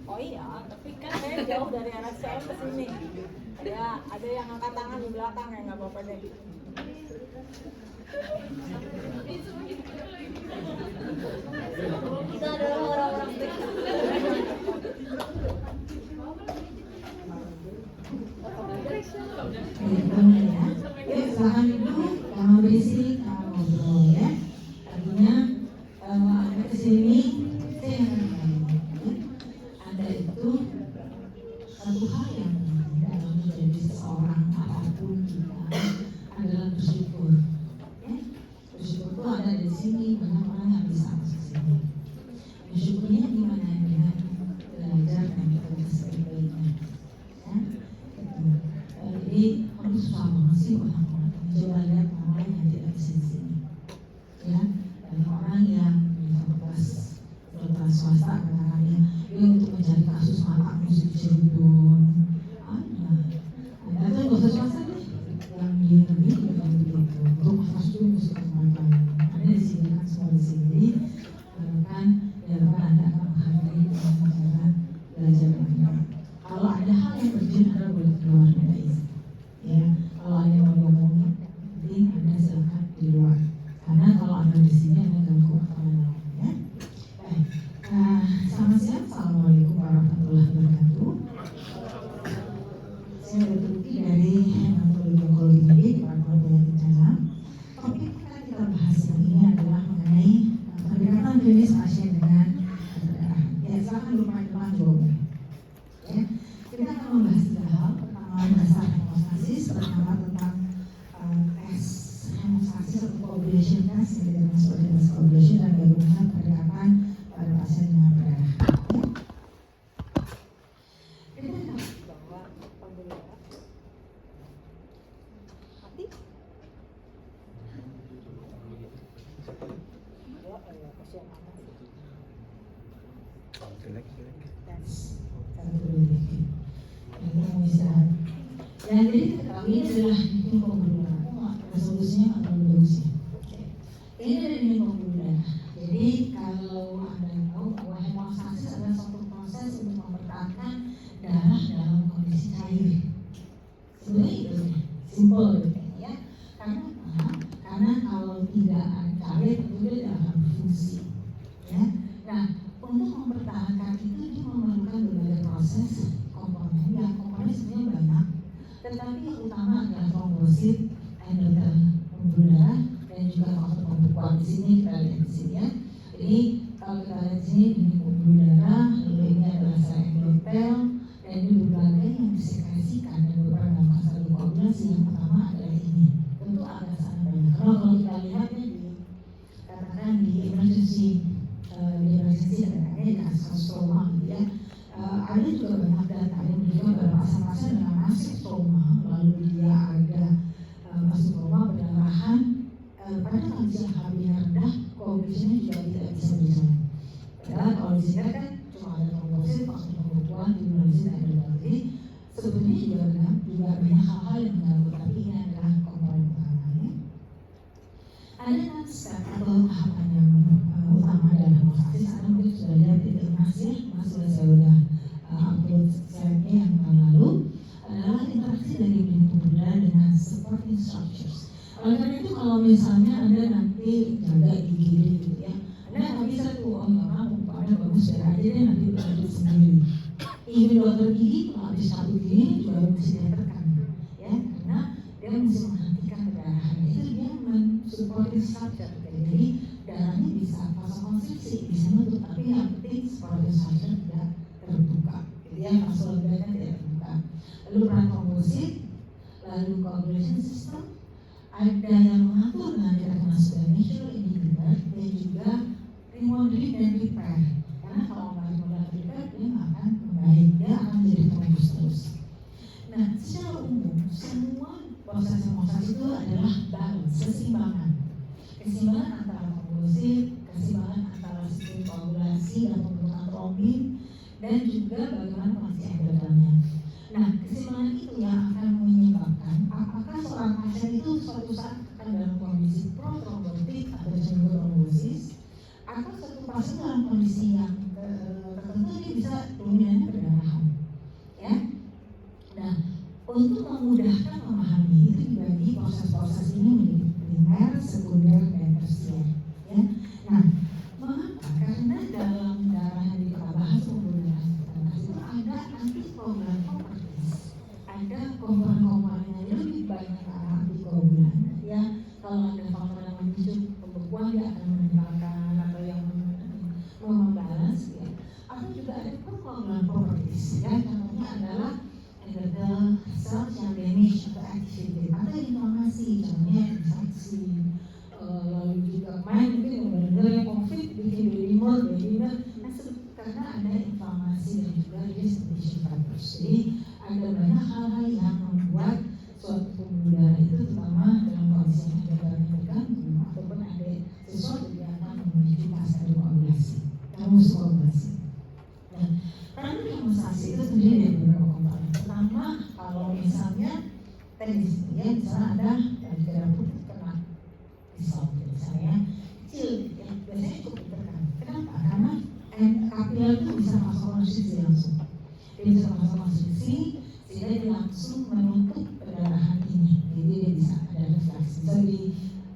Oh iya, tapi kan saya jauh dari anak saya ke sini. Ada yang angkat tangan di belakang ya, nggak apa-apa deh. Kita adalah orang-orang Silahkan dulu, kalau berisik, kalau ngobrol ya. Artinya Anda kesini, saya akan Anda itu satu hal yang dalam menjadi seseorang apapun kita adalah bersyukur. Ya? Bersyukur itu ada di sini, banyak orang yang bisa masuk sini. Bersyukurnya gimana? Dengan belajar dan bekerja sebaik-baiknya. Ya? Jadi harus susah banget sih orang-orang. Coba lihat orang yang tidak bisa di sini. Ya, dan orang yang di fakultas swasta kadang-kadang dia untuk mencari kasus mata musik Cirebon. Ada tuh kasus swasta deh yang di negeri juga begitu. Untuk kasus itu musik kemana? Ada di sini kan semua di sini. Kan ya Anda akan menghargai dengan cara belajar dengan kalau ada hal yang urgent Anda boleh keluar dari izin. Ya, kalau ada yang mau ngomong, penting Anda silakan di luar. Karena kalau Anda di sini Anda ganggu orang lain. Ya. Baik. Selamat siang. Assalamualaikum warahmatullahi wabarakatuh. Saya Dr. dari Hematologi Onkologi di Departemen Penyakit Dalam. Topik yang kita bahas hari ini adalah mengenai pendekatan klinis pasien dengan perdarahan. Ya, silakan lupa jawabannya. Ya, kita akan membahas tiga hal. Pertama, dasar hemostasis. Pertama, tentang tes hemostasis atau coagulation test yang kita sebagai tes coagulation dan bagaimana pendekatan pada pasien dengan perdarahan. Kita akan bahwa pembuluh darah mati. Ya, kasihan amat. Ini mau istirahat. Dan jadi ketahui ini adalah ini pembuluh darah. Resolusinya atau bagusnya. Ini dari ini pembuluh darah. Jadi kalau Anda tahu bahwa hemostasis adalah suatu proses untuk mempertahankan darah dalam kondisi cair. Sebenarnya itu simpel gitu ya. Karena apa? Karena kalau tidak cair tentu dia tidak akan berfungsi. Ya. Nah, untuk mempertahankan itu dia memerlukan berbagai proses komponen. Yang komponen sebenarnya banyak, tetapi yang utama adalah trombosit, endotel pembuluh darah, dan juga faktor pembekuan. Di sini kita lihat di sini ya. Jadi kalau kita lihat di sini ini pembuluh darah, lalu ini adalah sel endotel, dan ini berbagai yang disekresikan dan beberapa melakukan satu koagulasi. Yang pertama adalah ini. Tentu agak sangat banyak. Kalau kita lihatnya di katakan di emergency kadang-kadang di kasus trauma gitu ya. Ada juga banyak data yang menunjukkan bahwa pasien-pasien dengan masif trauma lalu dia ada masuk trauma perdarahan pada kondisi yang HB rendah, koagulasinya juga tidak bisa berjalan. Padahal kalau di sini kan cuma ada trombosit, faktor pembekuan, hemolisis, endotel. Jadi sebetulnya juga banyak hal-hal yang mengganggu, tapi ini adalah komponen utamanya. Ada kan step atau tahapan yang utama dalam hemostasis. Anda mungkin sudah lihat di Mas ya, Mas saya sudah upload slide-nya yang lalu adalah interaksi dari pembuluh darah dengan supporting structures. Oleh karena itu kalau misalnya Anda nanti jaga gigi gitu ya, Anda nggak bisa tuh Anda bagus biar aja deh nanti berlanjut sendiri. Ini dokter gigi kalau habis cabut gigi juga mesti ditekan ya, karena dia mesti menghentikan perdarahan. Itu dia supporting structure. Jadi darahnya bisa vasokonstriksi, bisa nutup, tapi yang penting supporting structure tidak terbuka. Jadi yang vasokonstriksi tidak terbuka. Lalu peran trombosit, lalu coagulation system, ada yang mengatur dengan gerakan natural inhibitor dan juga remodeling dan repair. Karena kalau nggak remodeling dan repair dia nggak akan membaik, dia akan menjadi trombus terus. Nah, secara umum semua proses hemostasis itu adalah balance, keseimbangan antara trombosit, keseimbangan antara sistem koagulasi dan pembentukan trombin, dan juga bagaimana fungsi endotelnya. Nah, keseimbangan itu yang akan menyebabkan apakah seorang pasien itu suatu saat akan dalam kondisi protrombotik atau cenderung trombosis, atau suatu pasien dalam kondisi yang tertentu dia bisa dominannya perdarahan, ya. Nah, untuk memudahkan memahami itu dibagi proses-proses ini menjadi primer, sekunder, dan tersier, ya. Nah, mengapa? Karena dalam darah yang kita bahas pembuluh darah itu ada anticoagulant properties, ada komponen-komponen yang lebih banyak ke arah antikoagulan, ya. Kalau ada faktor yang memicu pembekuan dia akan meninggalkan atau yang membalance, ya. Atau juga ada procoagulant properties, ya. Contohnya adalah endothel cells yang damage atau activated atau inflamasi, contohnya infeksi, lalu juga main mungkin benar-benar COVID bikin baby murmur, karena ada inflamasi dan juga disinfection factors. Jadi ada banyak hal-hal yang membuat suatu pembuluh darah itu, terutama dalam kondisi yang ada darahnya terganggu ataupun ada sesuatu yang akan memicu fase koagulasi, koagulasi. Nah, peran hemostasis itu sendiri ada beberapa komponen. Pertama, kalau misalnya tadi ya, misalnya ada darah putih kena pisau, misalnya kecil, ya biasanya cukup ditekan. Kenapa? Karena kapiler itu bisa masuk konstruksi langsung. Dia bisa masuk konstruksi sehingga dia langsung menutup perdarahan ini. Jadi dia bisa ada refleksi, bisa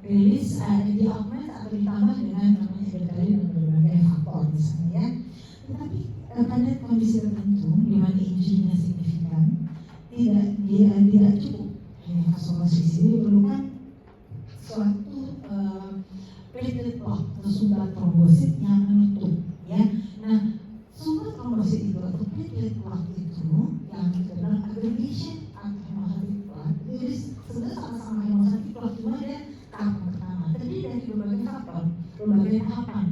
dirilis, di augment atau ditambah dengan namanya endothelin dan berbagai faktor misalnya, ya. Tetapi pada kondisi tertentu di mana injury-nya signifikan, tidak cukup hanya vasokonstriksi, diperlukan suatu platelet block atau sumbat trombosit yang menutup, ya. Nah, sumbat trombosit itu atau platelet block itu yang dalam aggregation atau hemostatic blood, jadi sebenarnya sama-sama hemostatic block, cuma dia tahap pertama terdiri dari berbagai faktor, berbagai tahapan.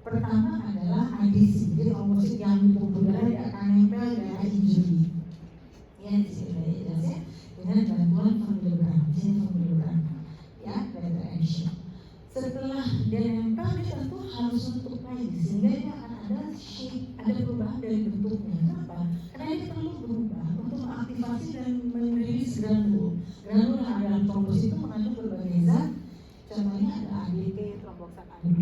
Pertama adalah adhesi, jadi trombosit yang di pembuluh darah dia akan nempel daerah injury, ya di sini jelas ya, dengan bantuan familiogram, ya, dari adhesion. Setelah dia nempel, dia tentu harus nutup lagi sehingga dia akan ada shape, ada perubahan dari bentuknya. Kenapa? Karena dia perlu berubah untuk mengaktifasi dan merilis granul. Granul yang ada dalam trombosit itu mengandung berbagai zat, contohnya ada ADP, tromboksan A2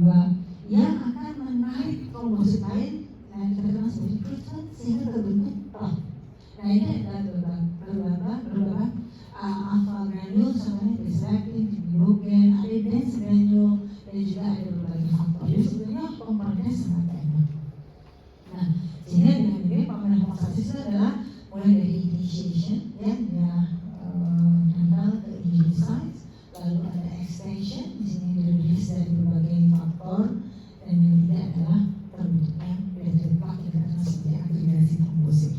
yang akan menarik trombosit lain yang terkenal sebagai kristall sehingga terbentuk plak. Nah, ini ada beberapa alpha granul, contohnya beta-lactin, hidrogen, ada dense granul, dan juga ada berbagai faktor. Jadi sebenarnya komponennya sangat banyak. Nah, sehingga dengan ini komponen hemostasis itu adalah mulai dari initiation, ya, dia nempel ke injury sites, lalu ada extension, di sini dirilis dari berbagai faktor, dan yang ketiga adalah terbentuknya platelet plaque yang terkenal sebagai agregasi trombosit.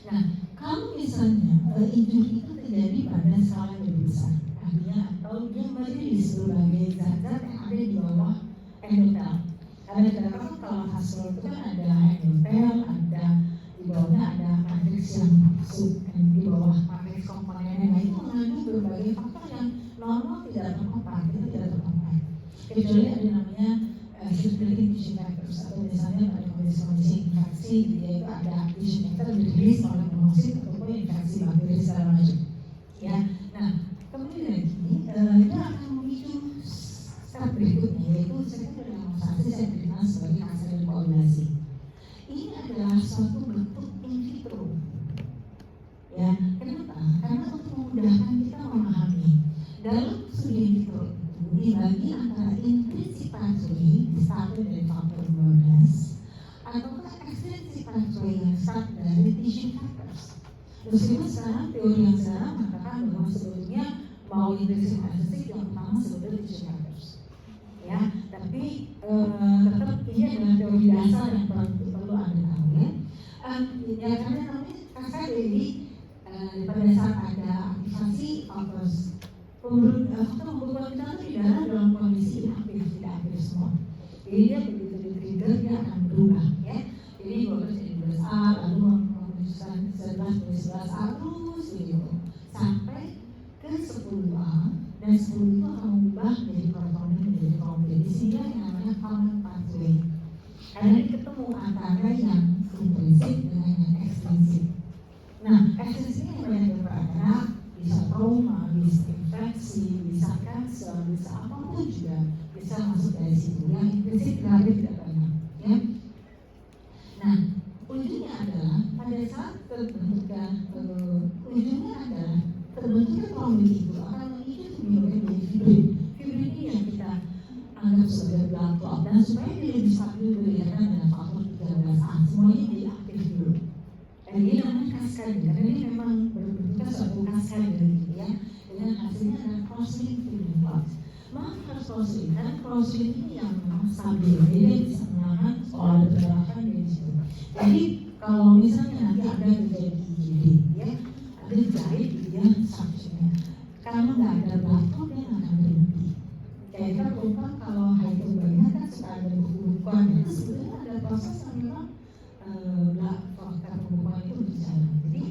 Nah, kalau misalnya injury itu terjadi pada skala yang lebih besar, artinya atau dia merilis berbagai zat-zat yang ada di bawah endothel. Karena kita kalau vaskular itu kan ada endothel, ada di bawahnya ada matriks yang sub, di bawah matriks komponennya. Nah, itu mengandung berbagai faktor yang normal tidak terkompar, itu tidak terkompar. Kecuali ada namanya circulating tissue factors, atau misalnya pada kondisi infeksi, dia itu ada tissue factor dirilis oleh monosit ataupun infeksi bakteri segala macam, ya. Nah, kemudian lagi itu akan memicu step berikutnya, yaitu secondary hemostasis yang dikenal sebagai kanser koagulasi. Ini adalah suatu bentuk in vitro, ya. Kenapa? Karena untuk memudahkan kita memahami dalam studi in vitro itu dibagi antara intrinsic pathway start dari faktor 12 ataukah extrinsic pathway yang start dari tissue factors. Meskipun sekarang teori yang sekarang mengatakan bahwa sebetulnya mau intrinsic pathway yang pertama sebetulnya tissue factors, ya. Tapi tetap ini adalah teori dasar yang perlu Anda tahu, ya. Ya, karena namanya kasar jadi pada saat ada aktivasi faktor pembuluh kita itu di darah dalam kondisi aktif, tidak aktif semua. Jadi dia begitu di-trigger dia akan berubah, ya. Jadi 12 jadi 12A, lalu memutuskan 11A terus begitu sampai ke 10A, dan 10 itu akan mengubah menjadi protonin menjadi trombin. Di sini yang namanya common pathway. Karena ini ketemu antara yang intrinsik dengan yang ekstrinsik. Nah, ekstrinsik yang banyak berperan, bisa trauma, bisa infeksi, bisa kanker, bisa apapun juga bisa masuk dari situ. Yang intrinsik relatif tidak banyak, ya. terbentukkan ujungnya adalah terbentuknya trombin itu akan memicu menyebabkan menjadi fibrin. Fibrin ini yang kita anggap sebagai blood clot, dan supaya dia lebih stabil berkaitan dengan faktor 13A semuanya jadi aktif dulu. Dan ini namanya kaskade karena ini memang berbentuknya suatu kaskade gitu ya. Dan hasilnya adalah cross-link fibrin clot. Maka harus cross-link, karena cross-link ini yang memang stabil, jadi dia bisa menahan kalau ada pergerakan dari situ. Jadi kalau misalnya nanti ada terjadi IGD, ya, ada jahit gitu ya strukturnya, kalau nggak ada batu dia nggak akan berhenti. Kayak kita lupa kalau hypothermia kan suka ada pembukuan, itu sebenarnya ada proses yang memang faktor pembukuan itu berjalan. Jadi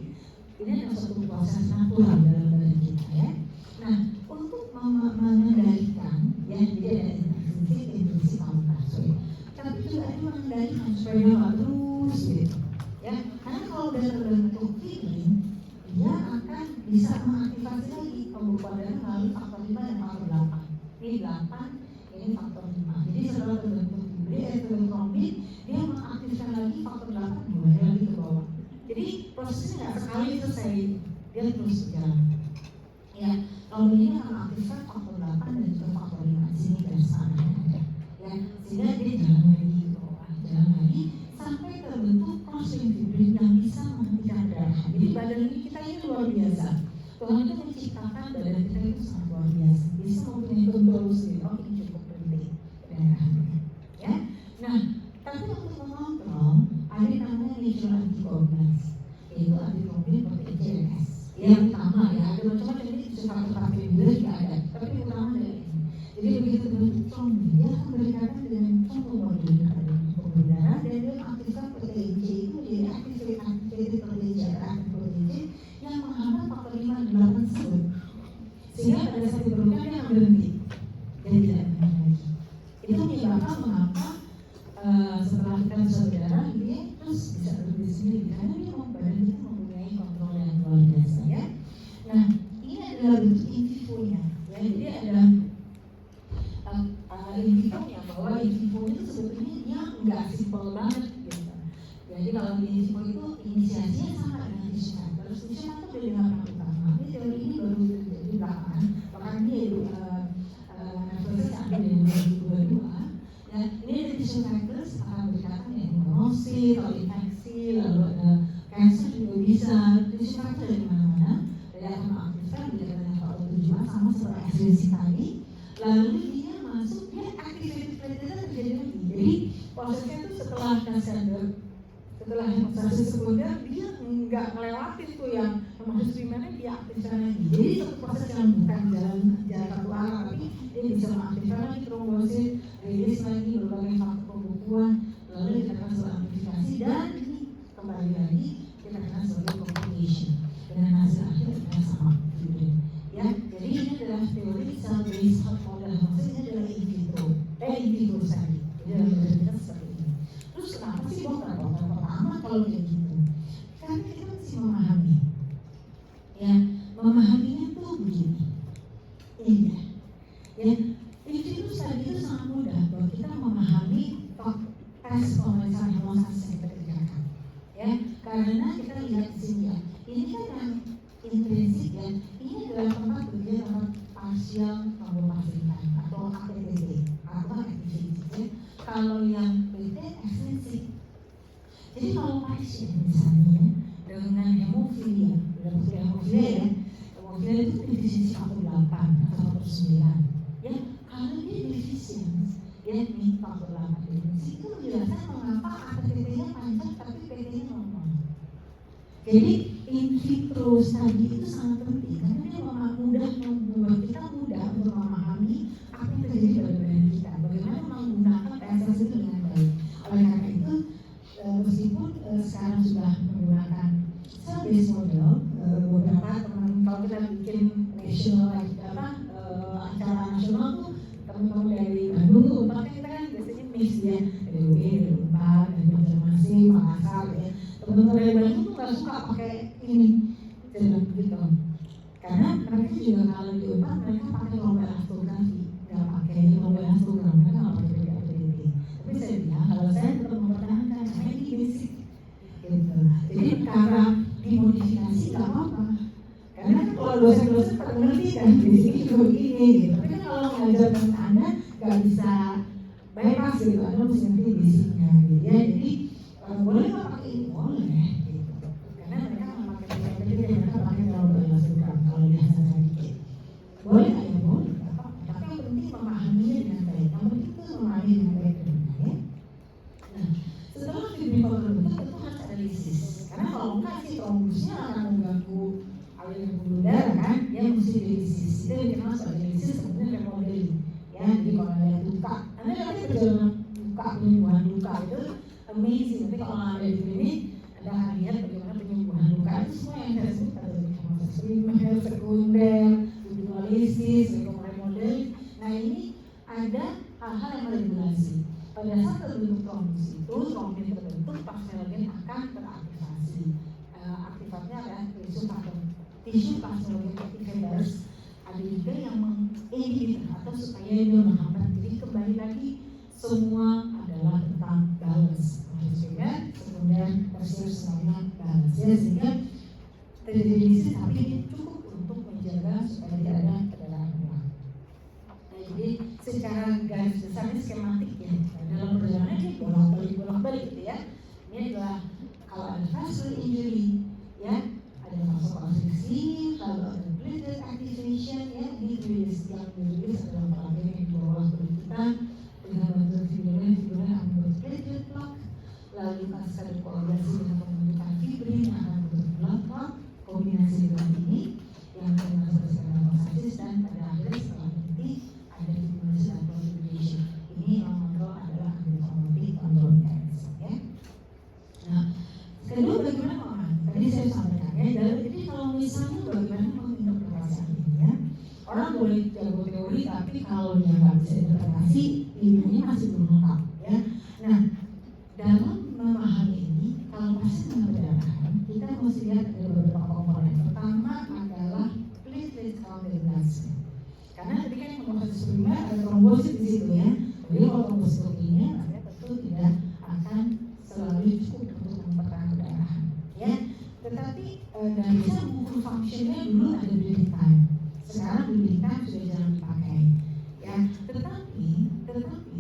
ini adalah suatu proses natural dalam badan kita ya. Nah, untuk mengendalikan ya, jadi ada intrinsik pathway, tapi juga ada mengendalikan supaya dia nggak terus gitu ya. Karena kalau udah terbentuk fibrin, dia akan bisa mengaktifasi lagi pembukuan darah melalui faktor 5 dan faktor 8. Ini 8, ini faktor 5. Jadi setelah terbentuk fibrin, terbentuk trombin, dia mengaktifkan lagi faktor 8 mulai lagi ke bawah. Jadi prosesnya nggak sekali selesai, dia terus berjalan. Ya, kalau ini akan mengaktifkan faktor 8 dan juga faktor 5 di sini dan sana ada. Ya, sehingga dia jalan lagi ke bawah, jalan lagi sampai terbentuk cross-link fibrin yang bisa menghentikan darah. Jadi badan kita ini luar biasa. Tuhan itu menciptakan badan kita itu sangat luar biasa. Bisa mempunyai kontrol sendiri. Oh, ini cukup penting darahnya. Ya, nah, tapi untuk mengontrol ada yang namanya natural anticoagulants, yaitu antitrombin protein CNS. Yang utama ya, ada macam-macam ini faktor juga ada, tapi utama dari ini. Jadi begitu terbentuk trombin, dia akan berkaitan dengan trombomodulin pembuluh darah dan dia mengaktifkan protein C itu menjadi activated protein C atau active protein C yang menghambat faktor 5 dan 8 tersebut. Sehingga pada saat diperlukan dia akan berhenti dan tidak berhenti lagi. Itu menyebabkan mengapa setelah kita bisa berdarah dia terus bisa berhenti sendiri karena dia badan kita mempunyai kontrol yang luar biasa ya. Nah, ini adalah bentuk in vivo-nya ya. Jadi ada in vivo-nya, bahwa in vivo itu sebetulnya dia nggak simpel banget gitu. Jadi kalau di in vivo itu inisiasinya sama dengan tissue culture. Tissue culture udah dilakukan utama. Ini teori ini baru terjadi belakangan. Bahkan dia itu proses yang ada di 2022. Dan ini dari tissue culture akan berkaitan dengan imunosit, atau infeksi, lalu ada cancer juga bisa. Tissue culture dari mana-mana. Jadi akan mengaktifkan berkaitan dengan faktor 7 sama seperti esensi tadi. Lalu dia masuk, dia activated protein terjadi lagi. Jadi prosesnya itu setelah kaskade, setelah hemostasis sekunder, dia nggak ngelewatin tuh yang hemostasis primernya, dia aktifkan lagi. Jadi satu proses yang bukan jalan satu arah, tapi dia bisa mengaktifkan lagi trombosit, rilis lagi berbagai faktor pembekuan, lalu dikatakan sebagai amplifikasi, dan ini kembali lagi kita kenal sebagai complication dengan hasil akhir yang sama. Ya, jadi ini adalah teori cell based health model. Maksudnya adalah in vitro tadi. Jadi dalam badan kita seperti ini. Terus kenapa sih dokter? Pertama kalau kayak gitu, karena kita mesti memahami. Ya, memahaminya tuh begini. Iya. Ya, in vitro tadi itu sangat mudah buat kita memahami tes pemeriksaan hemostasis yang kita kerjakan. Ya, karena kita lihat di sini ya. Ini kan yang intrinsik ya, ini adalah tempat bekerja tempat partial tromboplastin atau APTT atau activity ya. Kalau yang PT ekstrinsik. Jadi kalau pasien misalnya dengan hemofilia, ya, hemofilia itu defisiensi faktor 8 atau faktor 9 ya. Kalau dia defisiensi ya, ini faktor 8 defisiensi itu menjelaskan mengapa APTT-nya panjang tapi PT-nya normal. Jadi in vitro study itu sangat penting karena dia mudah membuat kita mudah untuk memahami apa yang terjadi pada badan kita, bagaimana menggunakan PSS itu dengan baik. Oleh karena itu, meskipun sekarang sudah menggunakan cell based model, beberapa teman kalau kita bikin national acara nasional tuh teman-teman dari Bandung tuh, makanya kita kan biasanya mix ya, dari UI, dari Unpad, dari Banjarmasin, Makassar ya. Teman-teman dari Bandung tuh nggak suka pakai ini, tidak begitu. Karena mereka juga kalau di Unpad mereka pakai lomba astrografi, nggak pakai lomba astrografi, mereka nggak pakai PDAPT. Tapi saya bilang kalau saya tetap mempertahankan karena ini basic, gitu. Jadi perkara basicnya juga begini gitu. Tapi kan kalau mengajarkan ke Anda nggak bisa bypass gitu, Anda mesti ngerti basicnya gitu ya. Jadi boleh nggak pakai ini? Boleh gitu. Karena mereka memakai metode yang mereka pakai kalau berlangsung kalau di hasil sedikit. Boleh nggak ya? Boleh. Tapi yang penting memahaminya dengan baik. Yang penting itu memahami dengan baik dan benar ya. Nah, setelah fibril terbentuk tentu harus analisis. Karena kalau enggak sih trombusnya akan mengganggu aliran pembuluh darah kan, dia mesti dialisis. Itu yang dikenal sebagai dialisis sebenarnya remodeling. Ya, jadi kalau ada luka, Anda nanti perjalanan luka, penyembuhan luka itu amazing. Tapi kalau ada di sini, Anda akan lihat bagaimana penyembuhan luka itu semua yang saya sebut ada primer, sekunder, dualisis, remodeling. Nah ini ada hal-hal yang meregulasi. Pada saat terbentuk trombus itu, trombin terbentuk, plasminogen akan teraktivasi. Aktifatnya adalah tisu plasminogen activators. Ada juga yang menginhibit atau supaya dia menghambat. Jadi kembali lagi semua adalah tentang balance. Sehingga sekunder, tersier semuanya balance. Ya, sehingga terjadi dialisis tapi ini cukup untuk menjaga supaya tidak ada pendarahan ulang. Nah, jadi secara garis besarnya skematik ya. Dalam perjalanan ini bolak-balik gitu ya. Ini adalah kalau ada vascular injury ya, ada vasokonstriksi, lalu ada platelet activation ya. Ini rilis yang dirilis adalah pelajaran yang di bawah kulit kita dengan bantuan fibrin akan membuat platelet block. Lalu pas ada koagulasi dengan pembentukan fibrin akan membentuk blood clot. Kombinasi dengan ini yang termasuk sekarang konsensus dan pada akhirnya setelah nanti ada fibrosis atau fibrillation. Ini yang mengontrol adalah antitrombotik controls ya. Nah, kedua bagaimana memahami? Tadi saya sampaikan ya. Jadi kalau misalnya bagaimana menginterpretasi ini ya, orang boleh jago teori tapi kalau dia nggak bisa interpretasi, ilmunya masih belum lengkap ya. Nah, dalam memahami ini, kalau pasien dengan perdarahan, kita mesti lihat ada beberapa komponen. Pertama adalah platelet count dari plasma. Karena tadi kan yang proses sebelumnya ada trombosit di situ ya. Jadi kalau trombositopenia, artinya tentu tidak akan selalu cukup untuk mempertahankan perdarahan. Ya, tetapi dan bisa mengukur fungsinya dulu ada bleeding time. Sekarang bleeding time sudah jarang dipakai. Ya, tetapi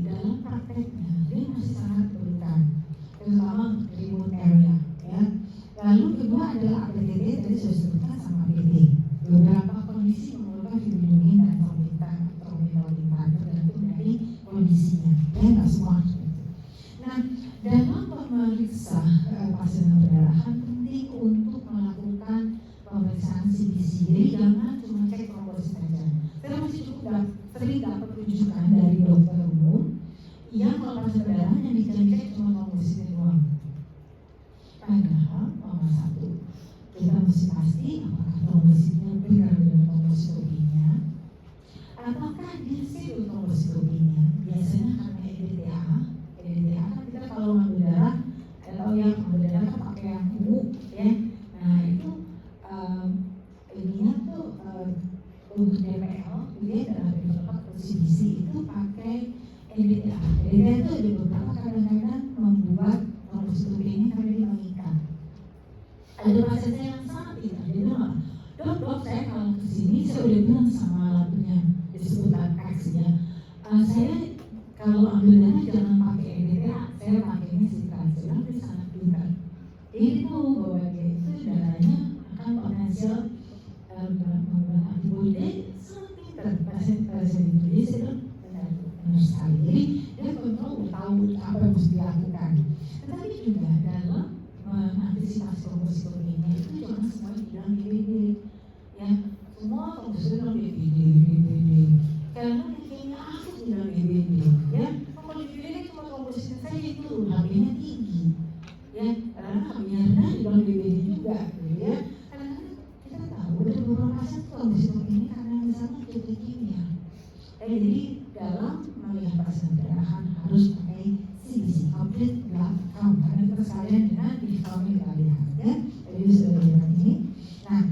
dalam prakteknya dia masih sangat diperlukan, terutama remote area. Ya. Lalu kedua adalah APTT, tadi sudah disebutkan sama APT. Beberapa kondisi memerlukan fibrinogen dan trombin tergantung dari kondisinya. Ya, nggak semua. Nah, dalam memeriksa pasien dengan perdarahan penting untuk melakukan pemeriksaan CBC. Jadi jangan cuma cek trombosit saja. Saya masih cukup sering dapat rujukan dari dokter umum yang kalau pasien perdarahan yang dicek cuma trombositnya doang. Padahal nomor satu, kita mesti pasti apakah trombositnya benar dengan trombositopenia, apakah dia pseudo trombositopenia. Biasanya karena EDTA kan kita kalau ngambil darah, atau yang ngambil darah kan pakai yang ungu ya. Nah itu ininya tuh untuk DPL, dia darah berlepas atau CBC itu pakai EDTA. EDTA itu ada beberapa kadang-kadang membuat trombositopenia karena dia mengikat. Ada pasien saya yang sangat tidak, dia bilang, dok saya kalau kesini saya udah bilang sama labunya disebut X ya, saya kalau ambil darah jangan pakai EDTA, saya pakainya sikat. Saya bilang dia sangat pintar. Ini tahu bahwa dia itu darahnya akan potensial membuat antibody, sangat pintar pasien itu. Jadi saya bilang benar sekali. Jadi dia kontrol tahu apa yang harus dilakukan. Tetapi juga dalam mengantisipasi trombositopenia itu jangan semua bilang DBD ya, semua trombositopenia DBD karena kayaknya aku bilang DBD ya. Kalau DBD cuma trombositnya saja itu HB-nya tinggi ya, karena HB-nya rendah dibilang DBD juga gitu ya. Karena kita tahu ada beberapa pasien trombositopenia karena misalnya leukemia. Jadi dalam melihat pasien perdarahan harus pakai CBC, complete blood count, karena kita sekalian dengan digitalnya kita lihat ya. Jadi sudah lihat ini. Nah,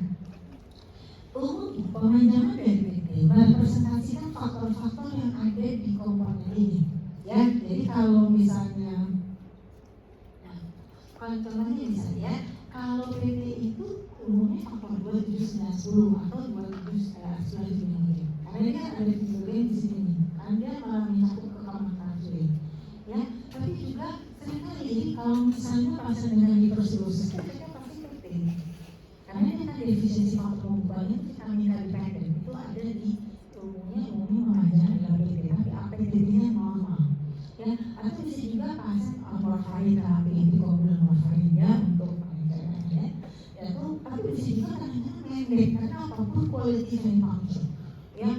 umumnya pemanjangan BNPT merepresentasikan faktor-faktor yang ada di komponen ini ya. Jadi kalau misalnya, nah, contohnya misalnya Kalau PT itu umumnya faktor 2, 7, 9, 10 atau 27, 11, 12. Karena dia ada fibrogen di sini nih, karena dia malah mencakup ke kamar kardiolin. Ya, tapi juga seringkali jadi kalau misalnya pasien dengan hipersirosis, kita pasti PT. Karena dia kan defisiensi faktor pembubahannya itu vitamin K dependent, itu ada di umumnya memajang adalah PT, tapi APTD-nya normal. Ya, atau bisa juga pasien warfarin terapi, dikombinasi warfarin ya untuk pengajaran ya. Tapi bisa juga kadang-kadang pendek karena apapun quality and function. Ya,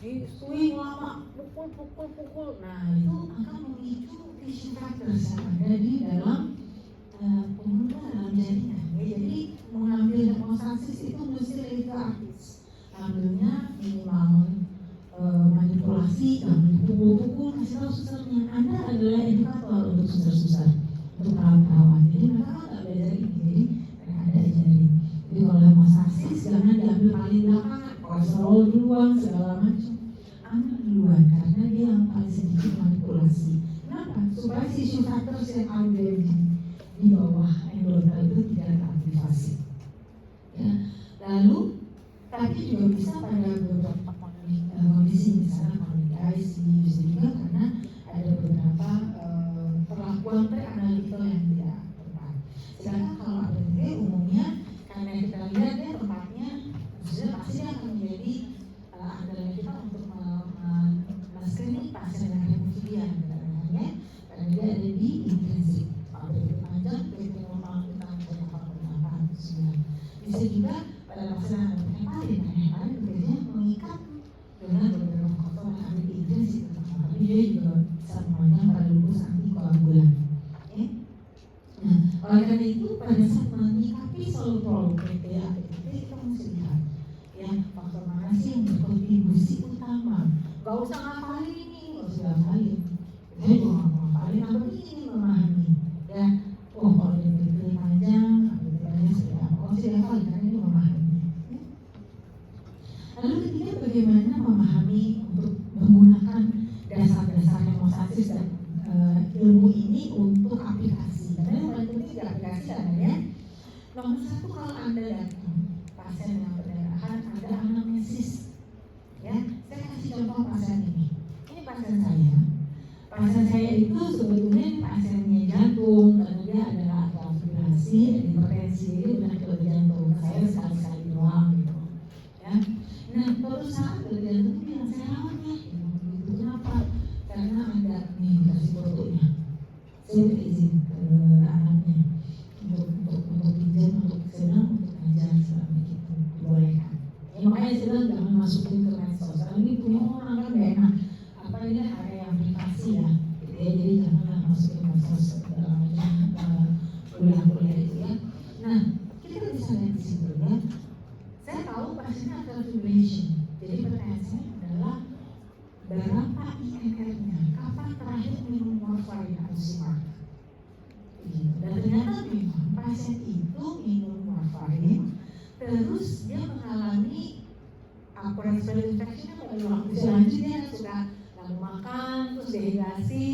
di swing lama, pukul. Nah itu akan memicu tissue factors yang ada di dalam pembuluh dalam jaringan. Ya, jadi mengambil hemostasis itu mesti lebih ke artis. Ambilnya minimal manipulasi, ambil pukul-pukul, kasih tahu susternya. Anda adalah edukator untuk suster-suster, untuk perawat-perawat. Jadi mereka kan nggak belajar ini, jadi mereka ada ajarin. Jadi kalau hemostasis jangan diambil paling belakangan, kolesterol duluan segala macam. Ambil duluan karena dia yang paling sedikit manipulasi. Kenapa? Supaya tissue factors yang ada di bawah endotel itu tidak teraktivasi. Ya, lalu tapi juga bisa pada beberapa kondisi misalnya komunikasi, bisa juga karena ada beberapa perlakuan pre-analytical yang tidak tepat. Sedangkan kalau APT umumnya karena kita lihat dia tempatnya sudah pasti akan menjadi andalan kita untuk men-screening pasien dengan hemofilia ya, karena dia ada di intensif. APT panjang, APT normal kita punya 48 bisa juga pada pasien yang heparin bekerja mengikat dengan beberapa faktor yang ada di intensif, tapi dia juga bisa memanjang pada lupus antikoagulan. Ya. Nah, oleh karena itu pada saat menyikapi selalu problem PT APT kita mesti lihat ya faktor mana sih yang berkontribusi utama. Gak usah ngapalin ini, gak usah ngapalin. Saya juga nggak mau ngapalin, tapi ini memahami ya. Oh kalau dia PT panjang, APT-nya seperti apa? Oh saya ngapalin karena ini memahami. Lalu ketiga bagaimana memahami untuk menggunakan dasar-dasar hemostasis dan ilmu ini untuk aplikasi. Karena yang paling penting di aplikasi adalah nomor satu, kalau Anda datang pasien yang perdarahan ada anamnesis. Ya, saya kasih contoh pasien ini. Ini pasien saya. Pasien saya itu sebetulnya pasiennya jantung karena dia adalah fibrillasi, hipertensi, jadi benar ke jantung. Saya sekali-sekali doang gitu. Ya. Nah, pada saat jantung itu yang saya rawat ya, itu kenapa? Karena ada nih kasih fotonya. Saya minta izin ke anaknya untuk pinjam, untuk senang, untuk ngajar selama itu dibolehkan. Ya makanya saya bilang jangan masukin ke medsos. Karena ini punya orang kan gak enak. Apa ini kan area yang privasi ya. Jadi janganlah masukin medsos segala macam kuliah-kuliah itu ya. Nah, kita bisa lihat di situ ya. Saya tahu pasiennya ada fibrillation. Jadi pertanyaan saya adalah berapa INR-nya? Kapan terakhir minum warfarin atau simak? Dan ternyata memang pasien itu minum warfarin, terus dia mengalami respiratory infection pada waktu selanjutnya suka nggak mau makan, terus dehidrasi,